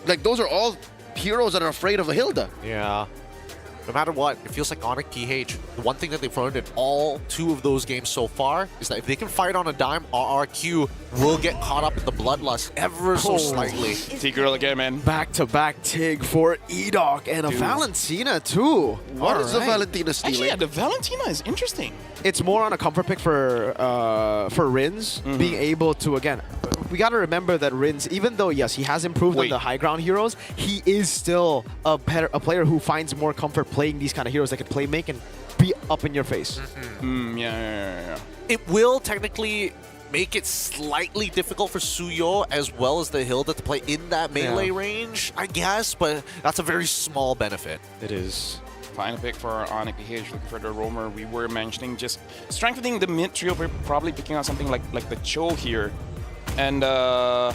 like those are all heroes that are afraid of a Hilda. Yeah. No matter what, it feels like ONIC PH, the one thing that they've learned in all 2 of those games so far is that if they can fight on a dime, RRQ will get caught up in the bloodlust ever so slightly. T-Girl again, man. Back-to-back TIG for Edoc and a Valentina too. What is the Valentina stealing? Actually, yeah, the Valentina is interesting. It's more on a comfort pick for Rins, being able to, again, we got to remember that Rins, even though, yes, he has improved on the high ground heroes, he is still a player who finds more comfort playing these kind of heroes that can play make and be up in your face. Yeah. It will technically make it slightly difficult for Suyo as well as the Hilda to play in that melee range, I guess, but that's a very small benefit. It is. Final pick for ONIC PH, looking for the roamer. We were mentioning just strengthening the mid trio. We're probably picking out something like the Cho here. And yeah,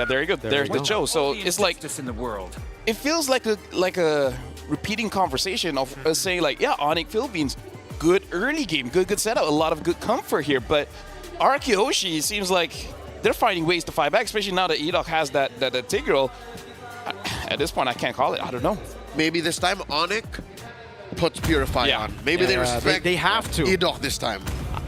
there you go. There's the Cho. So it's like in the world. It feels like a repeating conversation of us saying like, yeah, ONIC Philippines, good early game, good setup, a lot of good comfort here. But RRQ Hoshi seems like they're finding ways to fight back, especially now that Edoc has that Tigreal. At this point, I can't call it. I don't know. Maybe this time ONIC puts Purify on. Maybe they respect they have to. Edoc this time.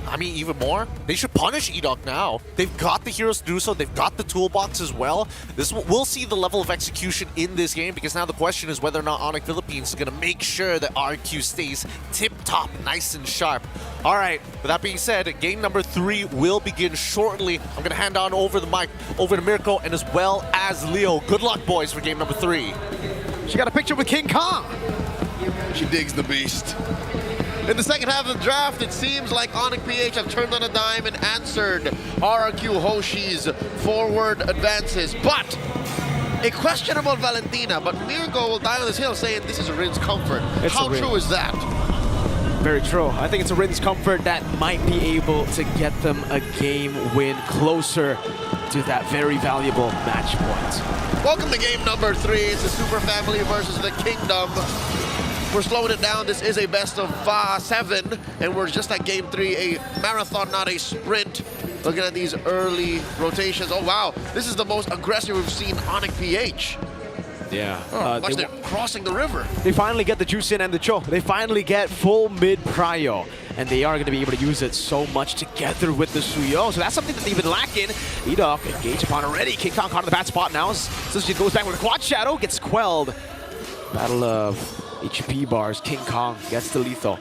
I mean, even more, they should punish Edoc now. They've got the heroes to do so. They've got the toolbox as well. We'll see the level of execution in this game because now the question is whether or not ONIC Philippines is going to make sure that RQ stays tip-top, nice and sharp. All right, with that being said, game number 3 will begin shortly. I'm going to hand on over the mic over to Mirko and as well as Leo. Good luck, boys, for game number 3. She got a picture with King Kong. She digs the beast. In the second half of the draft, it seems like ONIC PH have turned on a dime and answered RRQ Hoshi's forward advances. But a questionable Valentina, but Mirko will die on this hill saying this is a Rin's comfort. How true is that? Very true. I think it's a Rin's comfort that might be able to get them a game win closer to that very valuable match point. Welcome to game number 3. It's the Super Family versus the Kingdom. We're slowing it down. This is a best of 7, and we're just at game 3, a marathon, not a sprint. Looking at these early rotations. Oh, wow. This is the most aggressive we've seen ONIC PH. Yeah. They're crossing the river. They finally get the juice in and the Cho. They finally get full mid prio. And they are going to be able to use it so much together with the Suyo. So that's something that they've been lacking. Edoc engaged upon already. King Kong caught in the bad spot now. So she goes back with a quad shadow, gets quelled. Battle of HP bars. King Kong gets the lethal.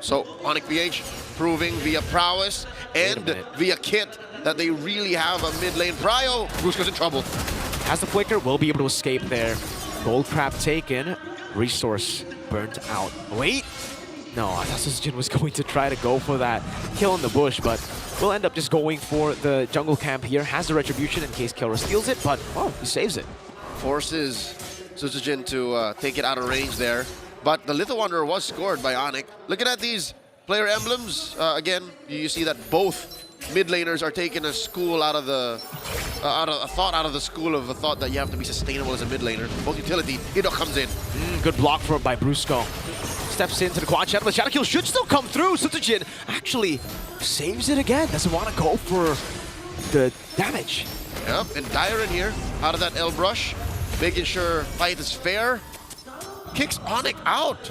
So ONIC PH proving via prowess and via kit that they really have a mid lane prio. Brusco's in trouble. Has the flicker, will be able to escape there. Gold crab taken. Resource burnt out. Wait. No, I thought Sujin was going to try to go for that kill in the bush, but we'll end up just going for the jungle camp here. Has the retribution in case Killra steals it, but oh, he saves it. Forces Sujin to take it out of range there. But the Little Wanderer was scored by ONIC. Looking at these player emblems, again, you see that both mid laners are taking a school out of the out of the school of a thought that you have to be sustainable as a mid laner. Both utility, Edoc comes in. Good block by Brusco. Steps into the quad shadow. The shadow kill should still come through. Sujin actually saves it again. Doesn't want to go for the damage. Yep, and Dyron here out of that L brush, making sure fight is fair. Kicks ONIC out,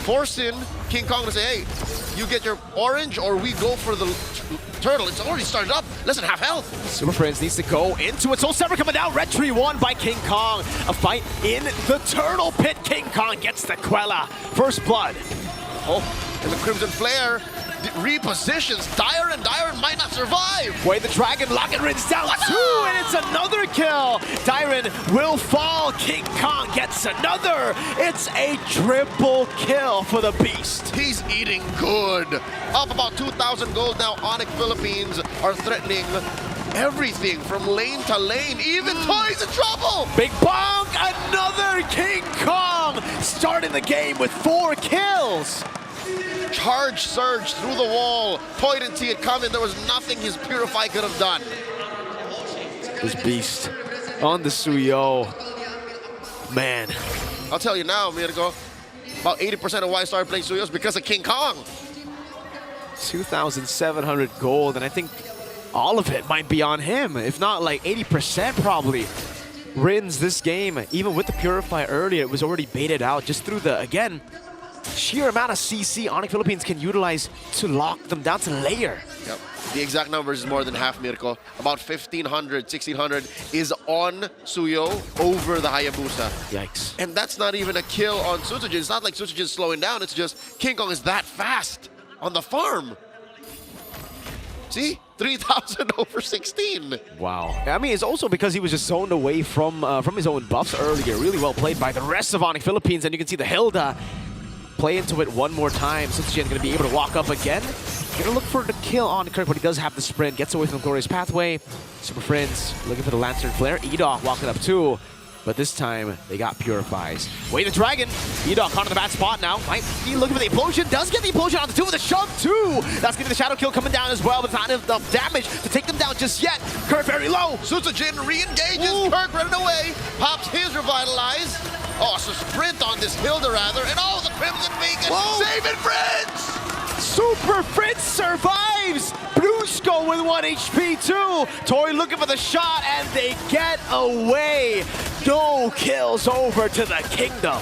forcing King Kong to say, hey, you get your orange or we go for the turtle. It's already started up, less than half health. Super Friends needs to go into it. Soul Sever coming down, red tree won by King Kong. A fight in the turtle pit. King Kong gets the Quella. First blood. Oh, and the Crimson Flare repositions Dyron, and Dyron might not survive. Wait, the Dragon Lock and Rin's down 2, and it's another kill. Dyron will fall. King Kong gets another. It's a triple kill for the Beast. He's eating good. Up about 2,000 gold now. ONIC Philippines are threatening everything from lane to lane. Even Toy's in trouble. Big bonk, another King Kong. Starting the game with 4 kills. Charge surge through the wall. Toy didn't see it coming. There was nothing his Purify could have done. This Beast on the Suyo. Man. I'll tell you now, Mirko, about 80% of why I started playing Suyo is because of King Kong. 2,700 gold, and I think all of it might be on him. If not like 80% probably. Rins this game, even with the Purify earlier, it was already baited out just through the, again, sheer amount of CC ONIC Philippines can utilize to lock them down to layer. Yep. The exact numbers is more than half, Mirko. About 1,500, 1,600 is on Suyo over the Hayabusa. Yikes. And that's not even a kill on Sutsujin. It's not like Sutsujin's slowing down. It's just King Kong is that fast on the farm. See? 3,000 over 16. Wow. I mean, it's also because he was just zoned away from his own buffs earlier. Really well played by the rest of ONIC Philippines. And you can see the Hilda play into it one more time. Sutsujin going to be able to walk up again. Gonna look for the kill on Kirk, but he does have the sprint. Gets away from the Glorious Pathway. Super Friends looking for the Lantern Flare. Edok walking up too. But this time, they got Purifies. Wait, the Dragon. Edok onto the bad spot now. Might be looking for the Implosion. Does get the Implosion on the 2 with a shove too. That's gonna be the Shadow Kill coming down as well, but it's not enough damage to take them down just yet. Kirk very low. Sutsujin re-engages. Ooh. Kirk running away. Pops his Revitalize. Oh, so sprint on this Hilda rather. And oh, the Crimson Beacon. Whoa. Saving Friends! Super Fritz survives! Brusco with 1 HP too! Toy looking for the shot and they get away! No kills over to the Kingdom.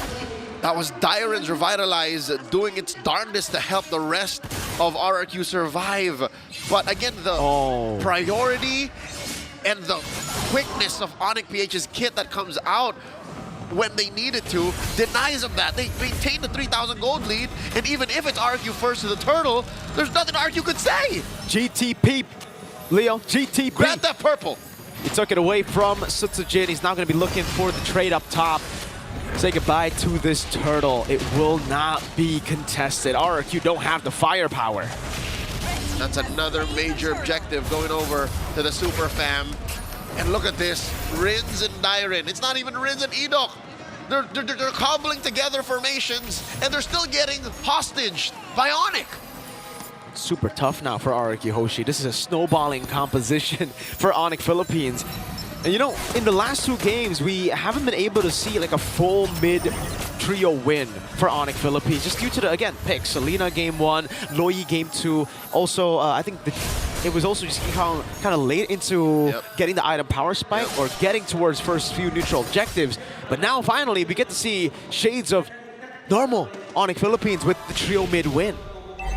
That was Dyron's Revitalize doing its darndest to help the rest of RRQ survive. But again, the priority and the quickness of ONIC PH's kit that comes out when they needed to denies them that. They maintain the 3,000 gold lead, and even if it's RRQ first to the turtle, there's nothing RRQ could say. GTP, Leo, GTP. Grab that purple. He took it away from Sutsujin. He's now going to be looking for the trade up top. Say goodbye to this turtle. It will not be contested. RRQ don't have the firepower. That's another major objective going over to the Super Fam. And look at this, Rins and Dyron. It's not even Rins and Edok. They're cobbling together formations, and they're still getting hostage by ONIC. Super tough now for RRQ Hoshi. This is a snowballing composition for ONIC Philippines. And you know, in the last 2 games, we haven't been able to see like a full mid trio win for ONIC Philippines, just due to the, again, picks. Selena game 1, Loi game 2. Also, I think it was also just kind of late into getting the item power spike or getting towards first few neutral objectives. But now finally, we get to see shades of normal ONIC Philippines with the trio mid win.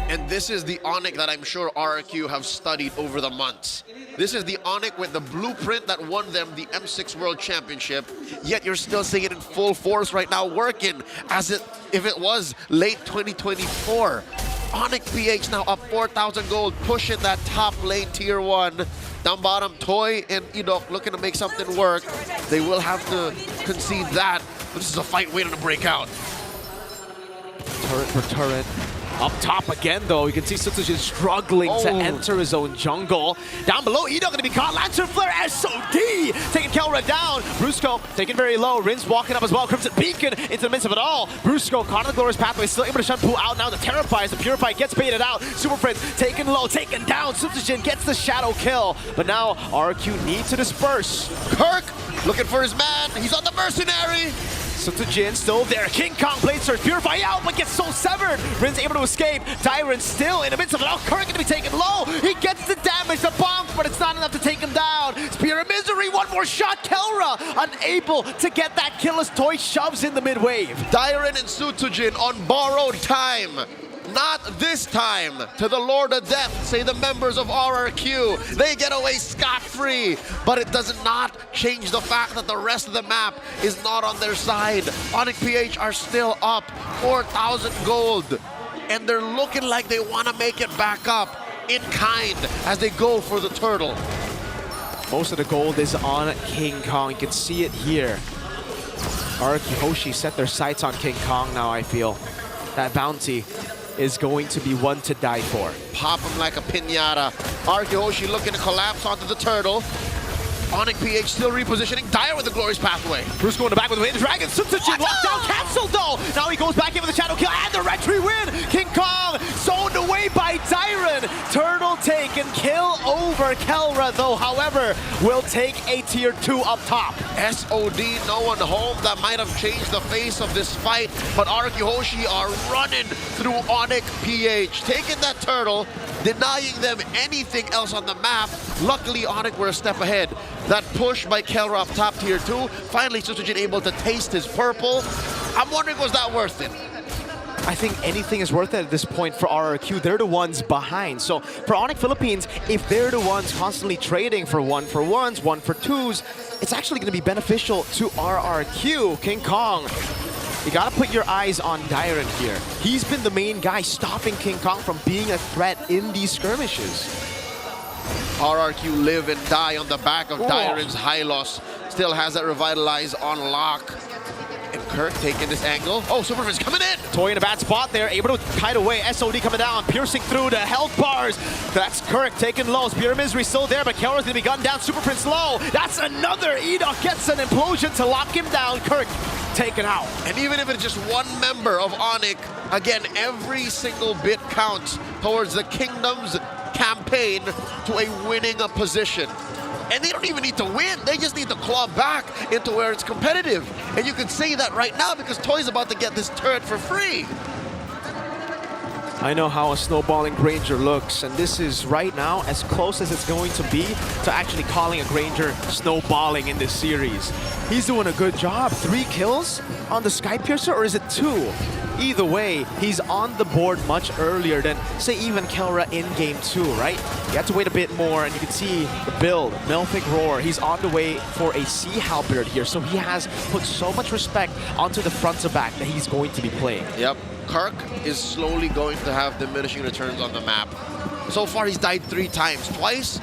And this is the ONIC that I'm sure RRQ have studied over the months. This is the ONIC with the blueprint that won them the M6 World Championship, yet you're still seeing it in full force right now, working as if it was late 2024. ONIC PH now up 4,000 gold, pushing that top lane tier 1. Down bottom, Toy and Edok looking to make something work. They will have to concede that. This is a fight waiting to break out. Turret for turret. Up top again, though. You can see Sutsujin struggling to enter his own jungle. Down below, Edok going to be caught. Lantern Flare, SOD! Taking Kelra down. Brusco taken very low. Rins walking up as well. Crimson Beacon into the midst of it all. Brusco caught on the Glorious Pathway. Still able to shut Poo out now. The Terrifies, the Purify gets baited out. Super Friends taken low, taken down. Sutsujin gets the shadow kill. But now RRQ need to disperse. Kirk looking for his man. He's on the Mercenary. Sutsujin still there. King Kong blade surge. Purify out, but gets soul severed. Rin's able to escape. Dyron still in the midst of it all. Kirk going to be taken low. He gets the damage, the bonk, but it's not enough to take him down. Spear of Misery, one more shot. Kelra unable to get that kill as Toy shoves in the mid wave. Dyron and Sutsujin on borrowed time. Not this time. To the Lord of Death, say the members of RRQ. They get away scot-free, but it does not change the fact that the rest of the map is not on their side. ONIC PH are still up 4,000 gold, and they're looking like they want to make it back up in kind as they go for the turtle. Most of the gold is on King Kong. You can see it here. RRQ Hoshi set their sights on King Kong now, I feel. That bounty is going to be one to die for. Pop him like a piñata. RRQ Hoshi looking to collapse onto the turtle. ONIC PH still repositioning. Dire with the Glorious Pathway. Bruce going to back with the Wind Dragon. Sutsujin locked down, cancelled though. Now he goes back in with the Shadow Kill and the retry win. King Kong zoned away by Dyron. Turtle take and kill over Kelra though. However, will take a tier 2 up top. SOD, no one home. That might have changed the face of this fight, but RRQ Hoshi are running through ONIC PH, taking that turtle, denying them anything else on the map. Luckily, ONIC were a step ahead. That push by Kelra up top tier 2. Finally, Sutsujin able to taste his purple. I'm wondering, was that worth it? I think anything is worth it at this point for RRQ. They're the ones behind. So for ONIC Philippines, if they're the ones constantly trading for 1-for-1s, 1-for-2s, it's actually going to be beneficial to RRQ. King Kong, you got to put your eyes on Dyron here. He's been the main guy stopping King Kong from being a threat in these skirmishes. RRQ live and die on the back of Dyron's high loss. Still has that revitalize on lock. And Kirk taking this angle. Oh, Superfist coming in! Toy in a bad spot there, able to kite away. SOD coming down, piercing through the health bars. That's Kirk taking low. Spear of Misery still there, but Kelra's gonna be gunned down. Super Prince low. That's another. Edok gets an implosion to lock him down. Kirk taken out. And even if it's just one member of ONIC, again, every single bit counts towards the Kingdom's campaign to a winning position. And they don't even need to win, they just need to claw back into where it's competitive. And you can say that right now because Toy's about to get this turret for free. I know how a snowballing Granger looks, and this is right now as close as it's going to be to actually calling a Granger snowballing in this series. He's doing a good job. 3 kills on the Sky Piercer, or is it 2? Either way, he's on the board much earlier than, say, even Kelra in Game 2, right? You have to wait a bit more, and you can see the build. Melphic Roar, he's on the way for a Sea Halberd here, so he has put so much respect onto the front to back that he's going to be playing. Yep, Kirk is slowly going to have diminishing returns on the map. So far, he's died 3 times. Twice,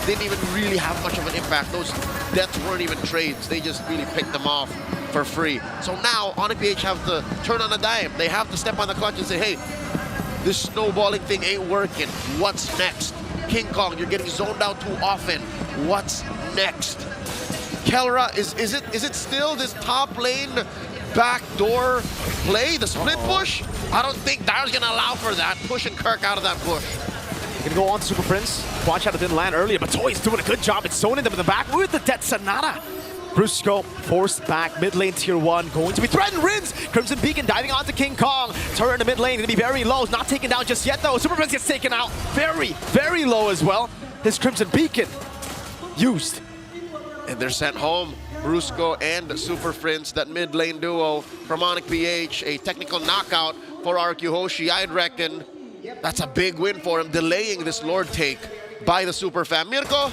didn't even really have much of an impact. Those deaths weren't even trades. They just really picked them off for free. So now, ONIC PH have to turn on a dime. They have to step on the clutch and say, hey, this snowballing thing ain't working. What's next? King Kong, you're getting zoned out too often. What's next? Kelra, is it still this top lane backdoor play, the split push? I don't think Dyron's gonna allow for that, pushing Kirk out of that push. Gonna go on to Super Prince. Watch out, it didn't land earlier, but Toy's doing a good job. It's zoning them in the back with the Death Sonata. Brusco forced back, mid lane tier 1, going to be threatened. Rins, Crimson Beacon diving onto King Kong. Turret in the mid lane, gonna be very low. Not taken down just yet though. Super Prince gets taken out very, very low as well. His Crimson Beacon used. And they're sent home. Brusco and Super Prince, that mid lane duo from ONIC PH, a technical knockout for RRQ Hoshi. I'd reckon that's a big win for him, delaying this Lord take by the Super Fam. Mirko,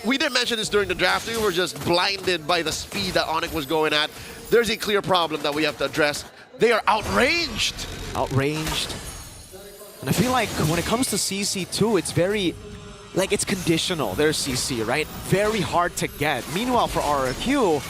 we didn't mention this during the draft. We were just blinded by the speed that ONIC was going at. There's a clear problem that we have to address. They are outranged. Outranged. And I feel like when it comes to CC2, it's very, like, it's conditional. There's CC, right? Very hard to get. Meanwhile, for RRQ,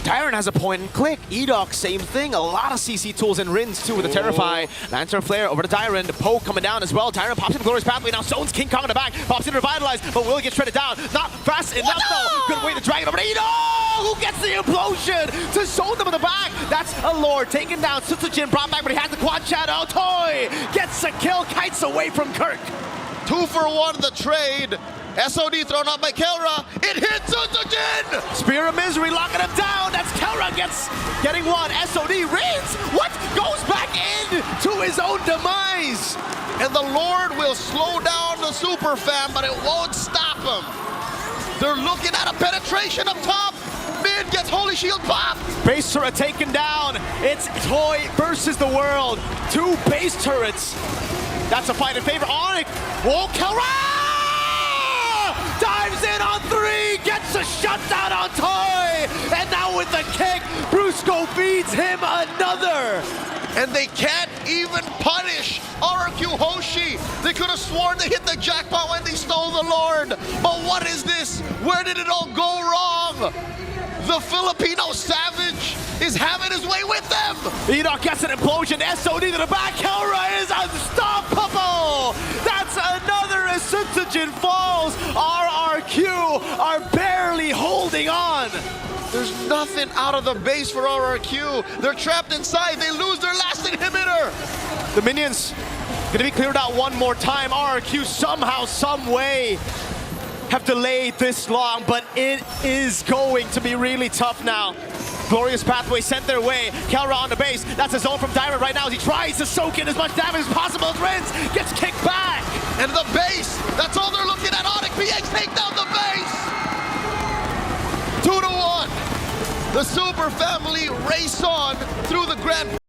Dyron has a point and click. Edok, same thing. A lot of CC tools and Rins too with the Terrify. Lantern Flare over to Dyron. The poke coming down as well. Dyron pops in Glorious Pathway. Now zones King Kong in the back. Pops in Revitalize, but will get shredded down. Not fast enough though. Good way to drag it over to Edok, who gets the implosion to zone them in the back. That's a Lord taken down. Sutsujin brought back, but he has the quad shadow. Toy gets a kill. Kites away from Kirk. 2 for 1 the trade. SOD thrown out by Kelra. It hits Sutsujin! Spear of Misery locking him down. That's Kelra getting 1. SOD Rins. What? Goes back in to his own demise. And the Lord will slow down the Super Fam, but it won't stop him. They're looking at a penetration up top. Mid gets Holy Shield popped. Base turret taken down. It's Toy versus the world. 2 base turrets. That's a fight in favor. ONIC. Whoa, Kelra! Dives in on 3, gets a shutdown on Toy, and now with the kick, Brusco feeds him another. And they can't even punish RRQ Hoshi. They could have sworn they hit the jackpot when they stole the Lord. But what is this? Where did it all go wrong? The Filipino savage is having his way with them. Edok gets an implosion. SOD to the back. Kelra is unstoppable. That's another Sutsujin falls. RRQ are barely holding on. There's nothing out of the base for RRQ. They're trapped inside. They lose their last inhibitor. The minions gonna be cleared out one more time. RRQ somehow, some way have delayed this long, but it is going to be really tough now. Glorious Pathway sent their way. Kelra on the base. That's a zone from Dyron right now as he tries to soak in as much damage as possible. Rins gets kicked back. And the base, that's all they're looking at. ONIC PX take down the base! 2-1. The Super family race on through the Grand